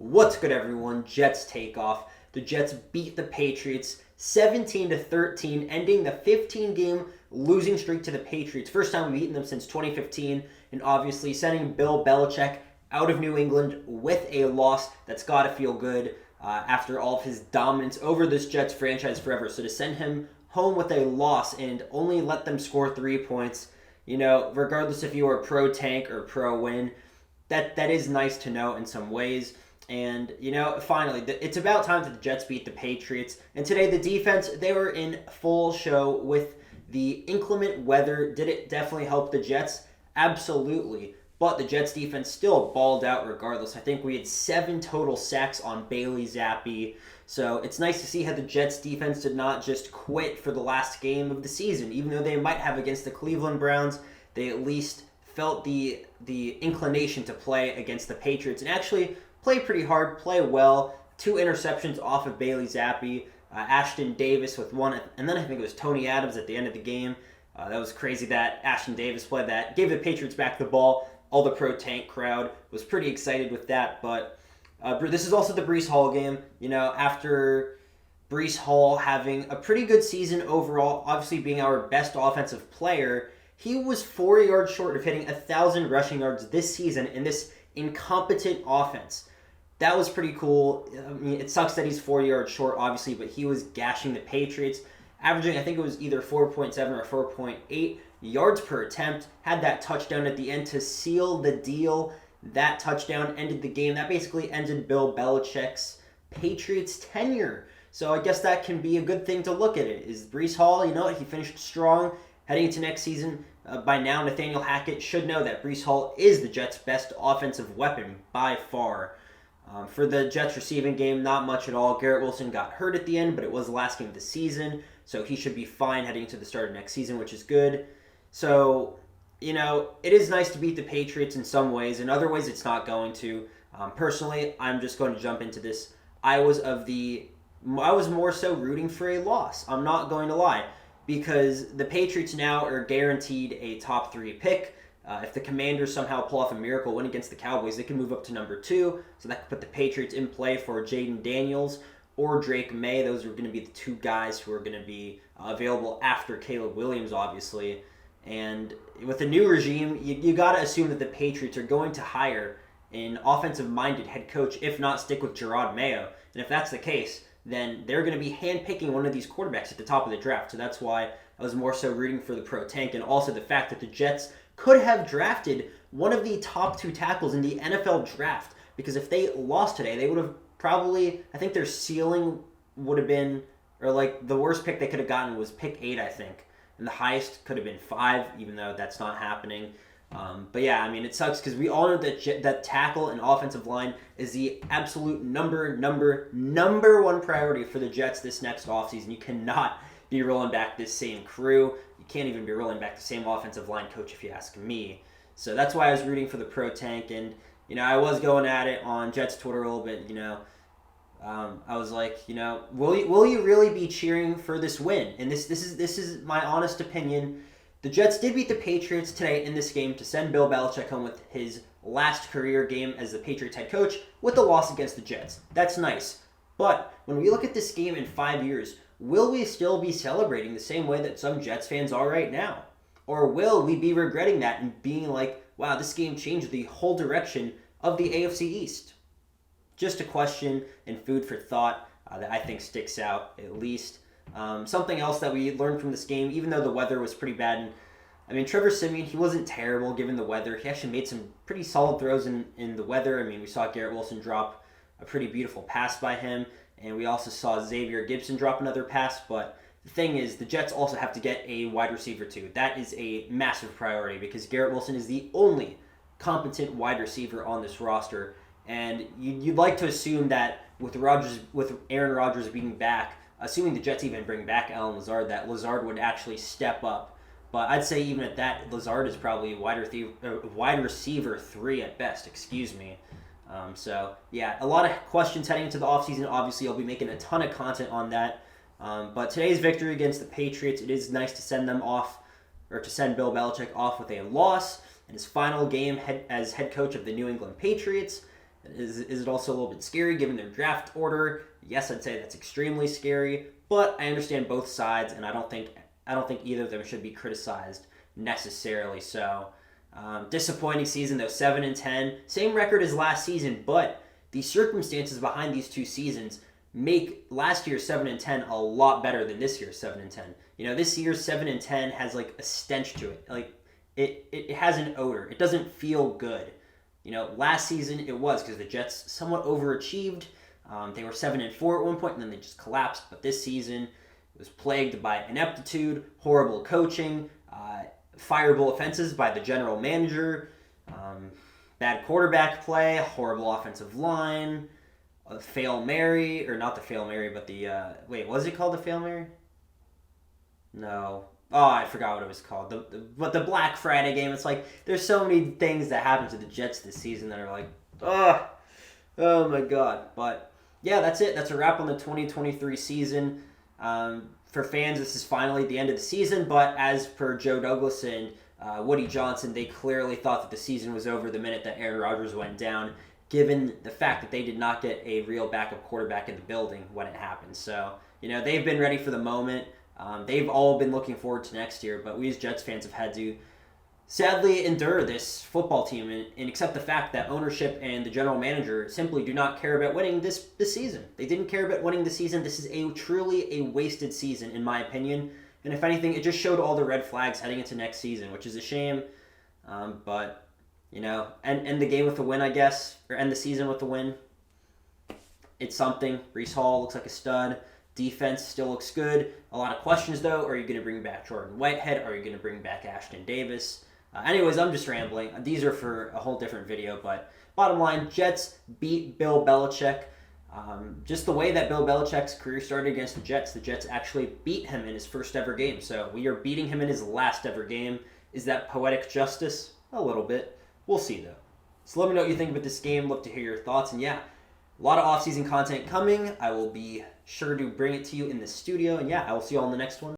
What's good, everyone? Jets take off. The Jets beat the Patriots 17-13, ending the 15-game losing streak to the Patriots. First time we've beaten them since 2015, and obviously sending Bill Belichick out of New England with a loss. That's got to feel good after all of his dominance over this Jets franchise forever. So to send him home with a loss and only let them score 3 points, regardless if you are pro-tank or pro-win, that is nice to know in some ways. And, finally, it's about time that the Jets beat the Patriots. And today, the defense, they were in full show with the inclement weather. Did it definitely help the Jets? Absolutely. But the Jets defense still balled out regardless. I think we had 7 total sacks on Bailey Zappi. So it's nice to see how the Jets defense did not just quit for the last game of the season. Even though they might have against the Cleveland Browns, they at least felt the inclination to play against the Patriots and actually play pretty hard, play well. 2 interceptions off of Bailey Zappi. Ashton Davis with one, and then I think it was Tony Adams at the end of the game. That was crazy that Ashton Davis played that. Gave the Patriots back the ball. All the pro-tank crowd was pretty excited with that. But this is also the Breece Hall game. After Breece Hall having a pretty good season overall, obviously being our best offensive player, he was 4 yards short of hitting 1,000 rushing yards this season in this incompetent offense. That was pretty cool. I mean, it sucks that he's 4 yards short, obviously, but he was gashing the Patriots, averaging, I think it was either 4.7 or 4.8 yards per attempt. Had that touchdown at the end to seal the deal. That touchdown ended the game. That basically ended Bill Belichick's Patriots tenure. So I guess that can be a good thing to look at it. Is Breece Hall, he finished strong heading into next season. By now, Nathaniel Hackett should know that Breece Hall is the Jets' best offensive weapon by far. For the Jets receiving game, not much at all. Garrett Wilson got hurt at the end, but it was the last game of the season, so he should be fine heading into the start of next season, which is good. So, it is nice to beat the Patriots in some ways. In other ways, it's not going to. Personally, I'm just going to jump into this. I was more so rooting for a loss. I'm not going to lie. Because the Patriots now are guaranteed a top 3 pick. If the Commanders somehow pull off a miracle win against the Cowboys, they can move up to number 2. So that could put the Patriots in play for Jaden Daniels or Drake May. Those are going to be the 2 guys who are going to be available after Caleb Williams, obviously. And with a new regime, you got to assume that the Patriots are going to hire an offensive-minded head coach, if not stick with Gerard Mayo. And if that's the case, then they're going to be handpicking one of these quarterbacks at the top of the draft. So that's why I was more so rooting for the pro-tank, and also the fact that the Jets could have drafted one of the top 2 tackles in the NFL draft. Because if they lost today, they would have probably, I think their ceiling would have been, or the worst pick they could have gotten was pick 8, I think. And the highest could have been 5, even though that's not happening. But yeah, it sucks because we all know that tackle and offensive line is the absolute number 1 priority for the Jets this next offseason. You cannot be rolling back this same crew. You can't even be rolling back the same offensive line coach if you ask me. So that's why I was rooting for the pro-tank, and I was going at it on Jets Twitter a little bit. I was like, will you really be cheering for this win? And this is my honest opinion. The Jets did beat the Patriots today in this game to send Bill Belichick home with his last career game as the Patriots head coach with the loss against the Jets. That's nice. But when we look at this game in 5 years, will we still be celebrating the same way that some Jets fans are right now? Or will we be regretting that and being like, wow, this game changed the whole direction of the AFC East? Just a question and food for thought that I think sticks out at least. Something else that we learned from this game, even though the weather was pretty bad, and Trevor Siemian, he wasn't terrible given the weather. He actually made some pretty solid throws in the weather. We saw Garrett Wilson drop a pretty beautiful pass by him, and we also saw Xavier Gibson drop another pass. But the thing is, the Jets also have to get a wide receiver too. That is a massive priority because Garrett Wilson is the only competent wide receiver on this roster, and you'd like to assume that with Aaron Rodgers being back, assuming the Jets even bring back Allen Lazard, that Lazard would actually step up. But I'd say even at that, Lazard is probably wide receiver 3 at best, excuse me. So, yeah, a lot of questions heading into the offseason. Obviously, I'll be making a ton of content on that. But today's victory against the Patriots, it is nice to send them off, or to send Bill Belichick off with a loss in his final game as head coach of the New England Patriots. Is it also a little bit scary given their draft order? Yes, I'd say that's extremely scary, but I understand both sides, and I don't think either of them should be criticized necessarily. So, disappointing season though, 7-10, same record as last season, but the circumstances behind these two seasons make last year's 7-10 a lot better than this year's 7-10. This year's 7-10 has like a stench to it. Like it has an odor. It doesn't feel good. Last season it was because the Jets somewhat overachieved. They were 7-4 at one point, and then they just collapsed. But this season it was plagued by ineptitude, horrible coaching, fireable offenses by the general manager, bad quarterback play, horrible offensive line, a Fail Mary, or not the Fail Mary, but the wait, was it called the Fail Mary? No. Oh, I forgot what it was called. But the Black Friday game. It's like there's so many things that happened to the Jets this season that are like, oh my god. But yeah, that's it. That's a wrap on the 2023 season. For fans, this is finally the end of the season. But as per Joe Douglas and Woody Johnson, they clearly thought that the season was over the minute that Aaron Rodgers went down, given the fact that they did not get a real backup quarterback in the building when it happened. So they've been ready for the moment. They've all been looking forward to next year, but we as Jets fans have had to sadly endure this football team and accept the fact that ownership and the general manager simply do not care about winning this season. They didn't care about winning the season. This is truly a wasted season, in my opinion. And if anything, it just showed all the red flags heading into next season, which is a shame. But, end the game with a win, I guess, or end the season with a win. It's something. Breece Hall looks like a stud. Defense still looks good. A lot of questions, though. Are you going to bring back Jordan Whitehead? Are you going to bring back Ashton Davis? Anyways, I'm just rambling. These are for a whole different video. But bottom line, Jets beat Bill Belichick. Just the way that Bill Belichick's career started against the Jets actually beat him in his first ever game. So we are beating him in his last ever game. Is that poetic justice? A little bit. We'll see, though. So let me know what you think about this game. Love to hear your thoughts. And yeah, a lot of off-season content coming. I will be sure to bring it to you in the studio. And yeah, I will see you all in the next one.